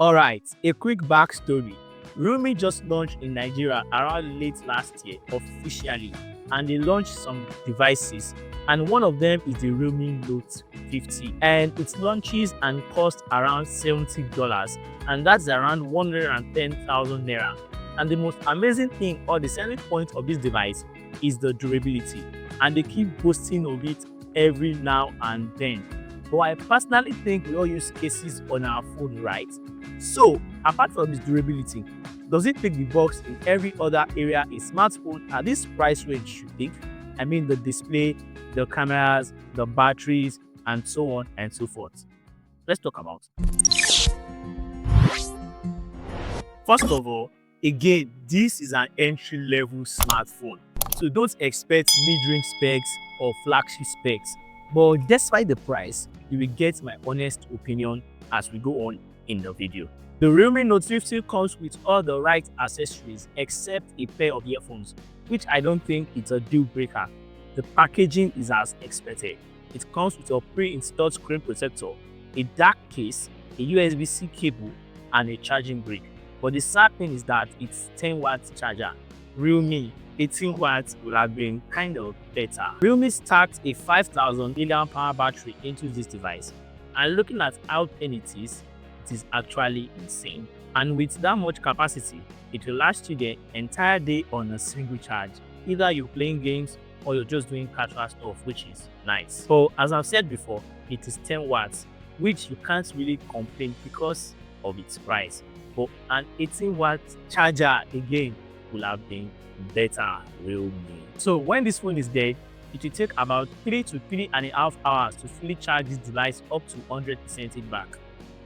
Alright, a quick backstory. Realme just launched in Nigeria around late last year officially, and they launched some devices, and one of them is the Realme Note 50, and it launches and costs around $70, and that's around 110,000 naira. And the most amazing thing or the selling point of this device is the durability, and they keep boasting of it every now and then. But I personally think we all use cases on our phone, right? So, apart from its durability, does it take the box in every other area a smartphone at this price range should take? I mean the display, the cameras, the batteries, and so on and so forth. Let's talk about it. First of all, again, this is an entry-level smartphone, so don't expect mid-range specs or flagship specs. But despite the price, you will get my honest opinion as we go on in the video. The Realme Note 50 comes with all the right accessories except a pair of earphones, which I don't think it's a deal breaker. The packaging is as expected. It comes with a pre-installed screen protector, a dark case, a USB-C cable, and a charging brick. But the sad thing is that it's 10-watt charger. Realme 18 watts would have been kind of better. Realme stacked a 5000 mAh battery into this device, and looking at how thin it is actually insane. And with that much capacity, it will last you the entire day on a single charge. Either you're playing games or you're just doing casual stuff, which is nice. So as I've said before, it is 10 watts, which you can't really complain because of its price. But an 18-watt charger again will have been better. Realme. So when this phone is dead, it will take about 3 to 3.5 hours to fully charge this device up to 100% it back.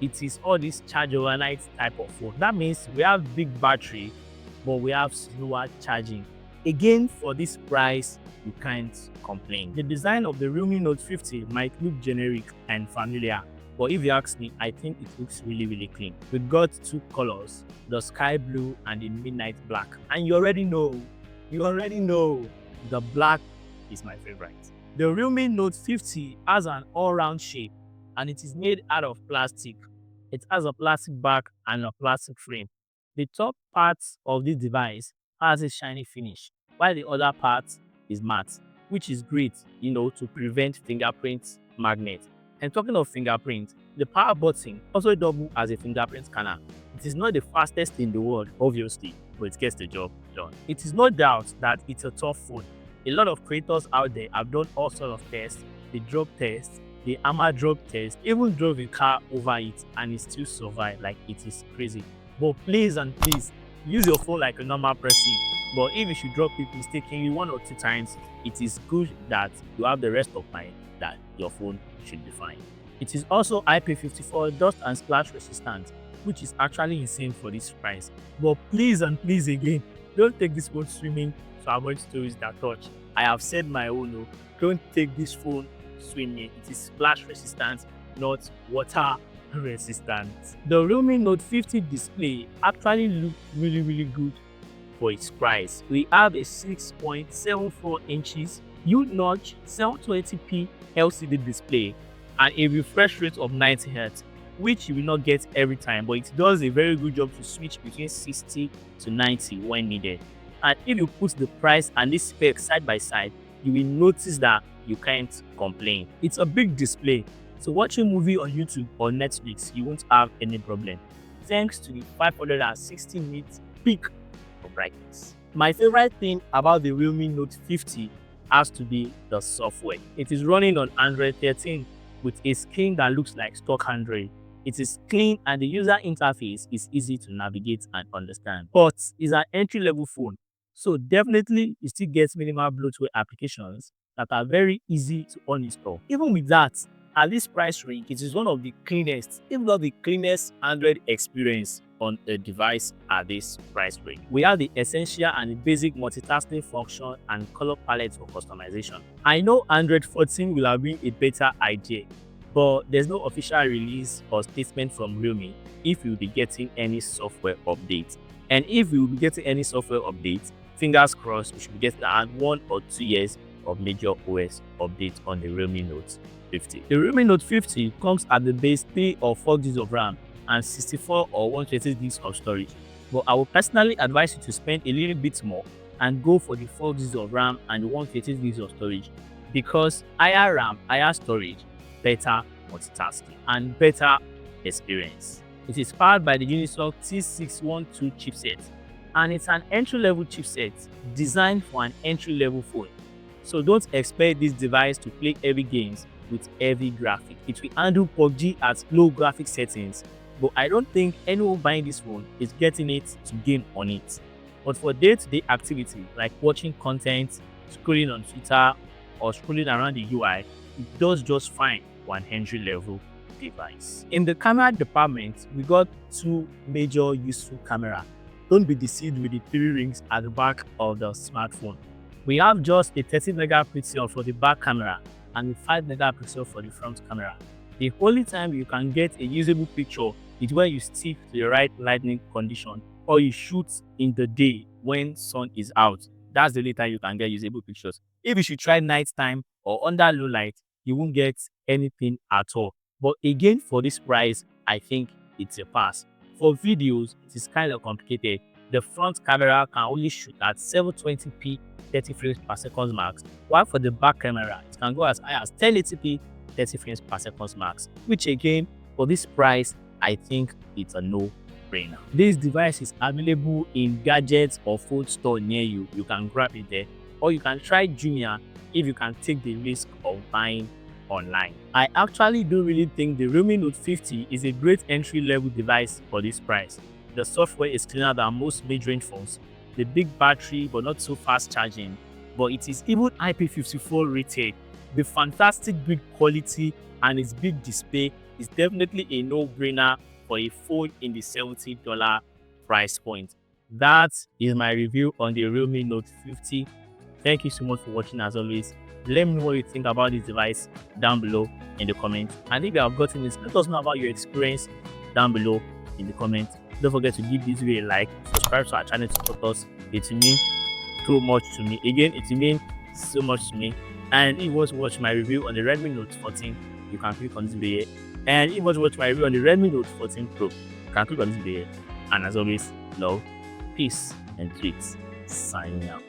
It is all this charge overnight type of phone. That means we have big battery, but we have slower charging. Again, for this price, you can't complain. The design of the Realme Note 50 might look generic and familiar, but if you ask me, I think it looks really clean. We got two colors, the sky blue and the midnight black. And you already know, the black is my favorite. The Realme Note 50 has an all-round shape, and it is made out of plastic. It has a plastic back and a plastic frame. The top part of this device has a shiny finish, while the other part is matte, which is great, to prevent fingerprint magnet. And talking of fingerprint, the power button also doubles as a fingerprint scanner. It is not the fastest in the world, obviously, but it gets the job done. It is no doubt that it's a tough phone. A lot of creators out there have done all sorts of tests. They drop tests, the hammer drop test, even drove a car over it, and it still survived. Like, it is crazy. But please and please, use your phone like a normal person. But if you should drop it mistakenly 1 or 2 times, it is good that you have the rest of mind that your phone should be fine. It is also IP54 dust and splash resistant, which is actually insane for this price. But please and please again, don't take this phone swimming to avoid stories that touch. I have said my own, don't take this phone swimming. It is splash resistant, not water resistant. The Realme Note 50 display actually looks really good for its price. We have a 6.74 inches U-notch 720p LCD display and a refresh rate of 90 Hz, which you will not get every time, but it does a very good job to switch between 60 to 90 when needed. And if you put the price and this spec side by side, you will notice that you can't complain. It's a big display, so watching a movie on YouTube or Netflix, you won't have any problem, thanks to the 560 nits peak of brightness. My favorite thing about the Realme Note 50 has to be the software. It is running on Android 13 with a screen that looks like stock Android. It is clean and the user interface is easy to navigate and understand. But it's an entry-level phone, so definitely you still get minimal bloatware applications that are very easy to uninstall. Even with that, at this price range, it is one of the cleanest, if not the cleanest, Android experience on a device at this price range. We have the essential and the basic multitasking function and color palette for customization. I know Android 14 will have been a better idea, but there's no official release or statement from Realme if you'll be getting any software update. And if you will be getting any software update, fingers crossed, we should be getting around 1 or 2 years of major OS updates on the Realme Note 50. The Realme Note 50 comes at the base 3 or 4 GB of RAM and 64 or 128 gigs of storage. But I would personally advise you to spend a little bit more and go for the 4 gigs of RAM and the 128 gigs of storage, because higher RAM, higher storage, better multitasking and better experience. It is powered by the Unisoc T612 chipset, and it's an entry-level chipset designed for an entry-level phone. So don't expect this device to play heavy games with heavy graphics. It will handle PUBG at low graphic settings, but I don't think anyone buying this phone is getting it to game on it. But for day-to-day activity like watching content, scrolling on Twitter, or scrolling around the UI, it does just fine for an entry-level device. In the camera department, we got two major useful cameras. Don't be deceived with the 3 rings at the back of the smartphone. We have just a 30 megapixel for the back camera and a 5 megapixel for the front camera. The only time you can get a usable picture is when you stick to the right lighting condition or you shoot in the day when sun is out. That's the only time you can get usable pictures. If you should try nighttime or under low light, you won't get anything at all. But again, for this price, I think it's a pass. For videos, it is kind of complicated. The front camera can only shoot at 720p 30 frames per second max, while for the back camera, it can go as high as 1080p 30 frames per second max, which again, for this price, I think it's a no-brainer. This device is available in gadgets or phone store near you. You can grab it there, or you can try Jumia if you can take the risk of buying online. I actually don't really think the Realme Note 50 is a great entry-level device for this price. The software is cleaner than most mid-range phones, the big battery but not so fast charging, but it is even IP54 rated. The fantastic build quality and its big display is definitely a no-brainer for a phone in the $70 price point. That is my review on the Realme Note 50. Thank you so much for watching. As always, let me know what you think about this device down below in the comments. And if you have gotten this, let us know about your experience down below in the comments. Don't forget to give this video a like, subscribe to our channel to support us. It means so much to me. Again, it means so much to me. And if you want to watch my review on the Redmi Note 14, you can click on this video. And if you want to watch my review on the Redmi Note 14 Pro, you can click on this video. And as always, love, peace, and tweets. Signing out.